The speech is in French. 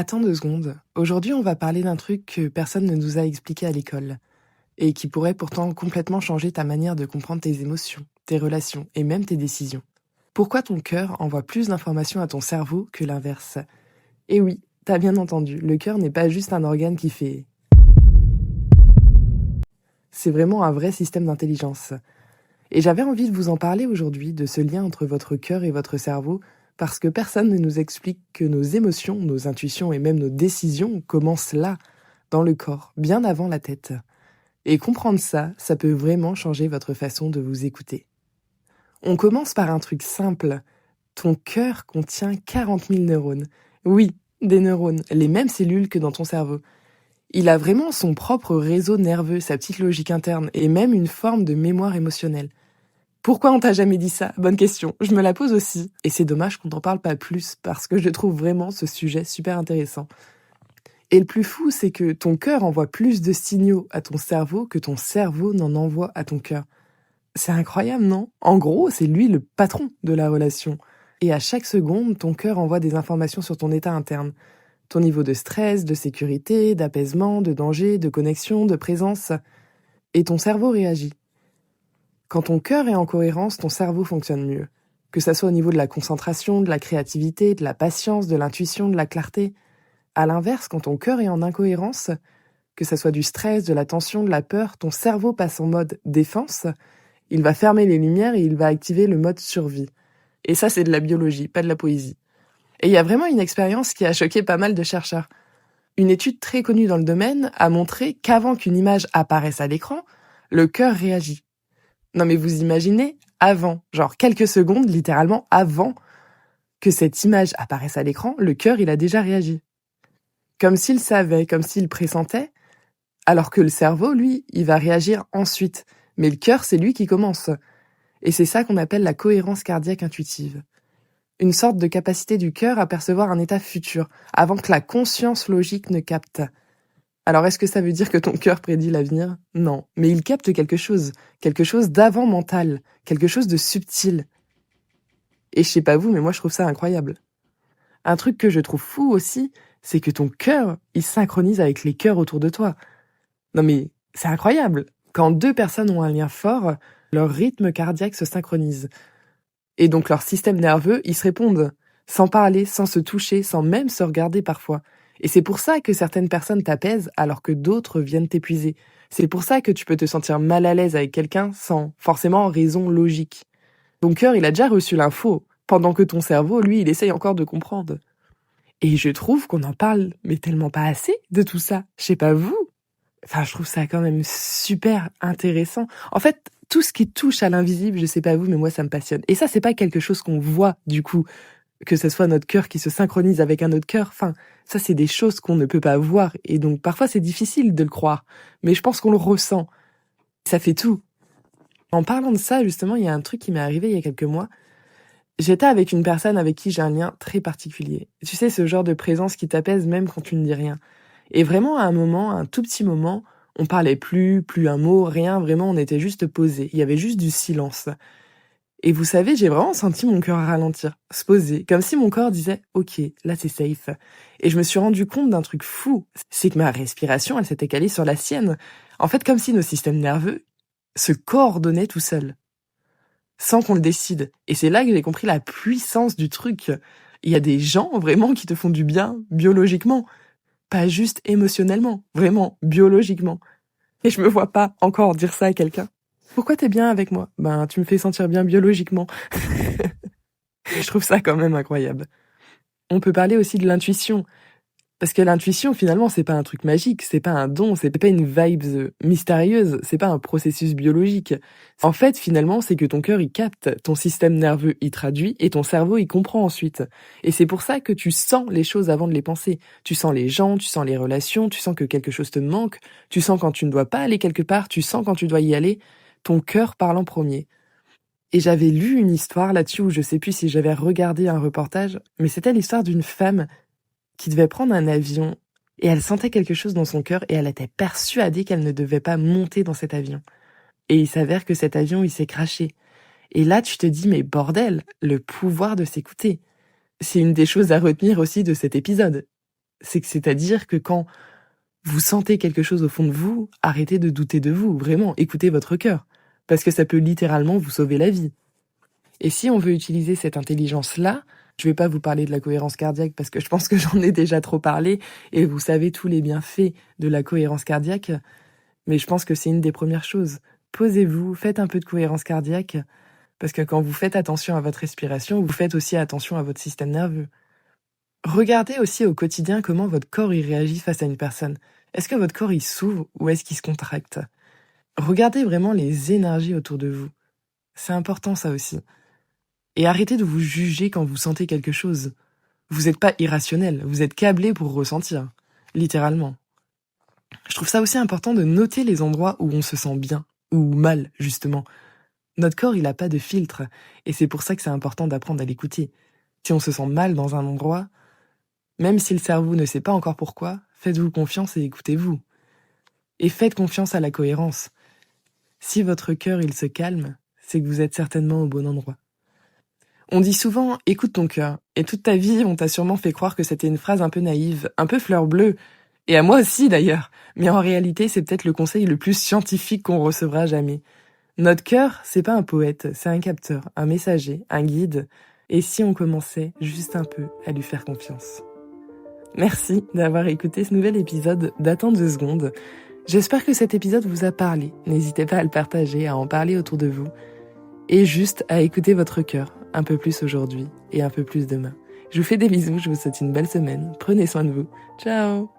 Attends 2 secondes. Aujourd'hui, on va parler d'un truc que personne ne nous a expliqué à l'école et qui pourrait pourtant complètement changer ta manière de comprendre tes émotions, tes relations et même tes décisions. Pourquoi ton cœur envoie plus d'informations à ton cerveau que l'inverse? Eh oui, t'as bien entendu, le cœur n'est pas juste un organe qui fait... C'est vraiment un vrai système d'intelligence. Et j'avais envie de vous en parler aujourd'hui, de ce lien entre votre cœur et votre cerveau, parce que personne ne nous explique que nos émotions, nos intuitions et même nos décisions commencent là, dans le corps, bien avant la tête. Et comprendre ça, ça peut vraiment changer votre façon de vous écouter. On commence par un truc simple. Ton cœur contient 40 000 neurones. Oui, des neurones, les mêmes cellules que dans ton cerveau. Il a vraiment son propre réseau nerveux, sa petite logique interne, et même une forme de mémoire émotionnelle. Pourquoi on t'a jamais dit ça? Bonne question, je me la pose aussi. Et c'est dommage qu'on n'en parle pas plus, parce que je trouve vraiment ce sujet super intéressant. Et le plus fou, c'est que ton cœur envoie plus de signaux à ton cerveau que ton cerveau n'en envoie à ton cœur. C'est incroyable, non? En gros, c'est lui le patron de la relation. Et à chaque seconde, ton cœur envoie des informations sur ton état interne. Ton niveau de stress, de sécurité, d'apaisement, de danger, de connexion, de présence. Et ton cerveau réagit. Quand ton cœur est en cohérence, ton cerveau fonctionne mieux. Que ça soit au niveau de la concentration, de la créativité, de la patience, de l'intuition, de la clarté. À l'inverse, quand ton cœur est en incohérence, que ça soit du stress, de la tension, de la peur, ton cerveau passe en mode défense, il va fermer les lumières et il va activer le mode survie. Et ça, c'est de la biologie, pas de la poésie. Et il y a vraiment une expérience qui a choqué pas mal de chercheurs. Une étude très connue dans le domaine a montré qu'avant qu'une image apparaisse à l'écran, le cœur réagit. Non mais vous imaginez, avant, genre quelques secondes, littéralement avant que cette image apparaisse à l'écran, le cœur il a déjà réagi. Comme s'il savait, comme s'il pressentait, alors que le cerveau, lui, il va réagir ensuite. Mais le cœur, c'est lui qui commence. Et c'est ça qu'on appelle la cohérence cardiaque intuitive. Une sorte de capacité du cœur à percevoir un état futur, avant que la conscience logique ne capte. Alors est-ce que ça veut dire que ton cœur prédit l'avenir? Non, mais il capte quelque chose d'avant mental, quelque chose de subtil. Et je sais pas vous, mais moi je trouve ça incroyable. Un truc que je trouve fou aussi, c'est que ton cœur, il synchronise avec les cœurs autour de toi. Non mais, c'est incroyable. Quand deux personnes ont un lien fort, leur rythme cardiaque se synchronise. Et donc leur système nerveux, ils se répondent, sans parler, sans se toucher, sans même se regarder parfois. Et c'est pour ça que certaines personnes t'apaisent alors que d'autres viennent t'épuiser. C'est pour ça que tu peux te sentir mal à l'aise avec quelqu'un sans forcément raison logique. Ton cœur, il a déjà reçu l'info, pendant que ton cerveau, lui, il essaye encore de comprendre. Et je trouve qu'on en parle, mais tellement pas assez de tout ça. Je sais pas vous. Enfin, je trouve ça quand même super intéressant. En fait, tout ce qui touche à l'invisible, je sais pas vous, mais moi, ça me passionne. Et ça, c'est pas quelque chose qu'on voit, du coup, que ce soit notre cœur qui se synchronise avec un autre cœur. Enfin, ça, c'est des choses qu'on ne peut pas voir. Et donc, parfois, c'est difficile de le croire. Mais je pense qu'on le ressent. Ça fait tout. En parlant de ça, justement, il y a un truc qui m'est arrivé il y a quelques mois. J'étais avec une personne avec qui j'ai un lien très particulier. Tu sais, ce genre de présence qui t'apaise même quand tu ne dis rien. Et vraiment, à un moment, un tout petit moment, on parlait plus un mot, rien, vraiment, on était juste posés. Il y avait juste du silence. Et vous savez, j'ai vraiment senti mon cœur ralentir, se poser, comme si mon corps disait « Ok, là c'est safe ». Et je me suis rendu compte d'un truc fou, c'est que ma respiration, elle s'était calée sur la sienne. En fait, comme si nos systèmes nerveux se coordonnaient tout seuls, sans qu'on le décide. Et c'est là que j'ai compris la puissance du truc. Il y a des gens, vraiment, qui te font du bien, biologiquement. Pas juste émotionnellement, vraiment, biologiquement. Et je me vois pas encore dire ça à quelqu'un. Pourquoi t'es bien avec moi? Ben, tu me fais sentir bien biologiquement. Je trouve ça quand même incroyable. On peut parler aussi de l'intuition. Parce que l'intuition, finalement, c'est pas un truc magique, c'est pas un don, c'est pas une vibe mystérieuse, c'est pas un processus biologique. En fait, finalement, c'est que ton cœur, il capte, ton système nerveux, il traduit, et ton cerveau, il comprend ensuite. Et c'est pour ça que tu sens les choses avant de les penser. Tu sens les gens, tu sens les relations, tu sens que quelque chose te manque, tu sens quand tu ne dois pas aller quelque part, tu sens quand tu dois y aller. Ton cœur parle en premier. Et j'avais lu une histoire là-dessus, où je sais plus si j'avais regardé un reportage, mais c'était l'histoire d'une femme qui devait prendre un avion, et elle sentait quelque chose dans son cœur, et elle était persuadée qu'elle ne devait pas monter dans cet avion. Et il s'avère que cet avion, il s'est crashé. Et là, tu te dis, mais bordel, le pouvoir de s'écouter. C'est une des choses à retenir aussi de cet épisode. C'est-à-dire que quand vous sentez quelque chose au fond de vous, arrêtez de douter de vous, vraiment, écoutez votre cœur. Parce que ça peut littéralement vous sauver la vie. Et si on veut utiliser cette intelligence-là, je vais pas vous parler de la cohérence cardiaque parce que je pense que j'en ai déjà trop parlé et vous savez tous les bienfaits de la cohérence cardiaque, mais je pense que c'est une des premières choses. Posez-vous, faites un peu de cohérence cardiaque parce que quand vous faites attention à votre respiration, vous faites aussi attention à votre système nerveux. Regardez aussi au quotidien comment votre corps y réagit face à une personne. Est-ce que votre corps il s'ouvre ou est-ce qu'il se contracte? Regardez vraiment les énergies autour de vous. C'est important ça aussi. Et arrêtez de vous juger quand vous sentez quelque chose. Vous n'êtes pas irrationnel, vous êtes câblé pour ressentir, littéralement. Je trouve ça aussi important de noter les endroits où on se sent bien, ou mal, justement. Notre corps, il n'a pas de filtre, et c'est pour ça que c'est important d'apprendre à l'écouter. Si on se sent mal dans un endroit, même si le cerveau ne sait pas encore pourquoi, faites-vous confiance et écoutez-vous. Et faites confiance à la cohérence. Si votre cœur, il se calme, c'est que vous êtes certainement au bon endroit. On dit souvent « écoute ton cœur », et toute ta vie, on t'a sûrement fait croire que c'était une phrase un peu naïve, un peu fleur bleue, et à moi aussi d'ailleurs, mais en réalité, c'est peut-être le conseil le plus scientifique qu'on recevra jamais. Notre cœur, c'est pas un poète, c'est un capteur, un messager, un guide, et si on commençait juste un peu à lui faire confiance. Merci d'avoir écouté ce nouvel épisode d'Attends 2 secondes. J'espère que cet épisode vous a parlé. N'hésitez pas à le partager, à en parler autour de vous. Et juste à écouter votre cœur, un peu plus aujourd'hui et un peu plus demain. Je vous fais des bisous, je vous souhaite une belle semaine. Prenez soin de vous. Ciao!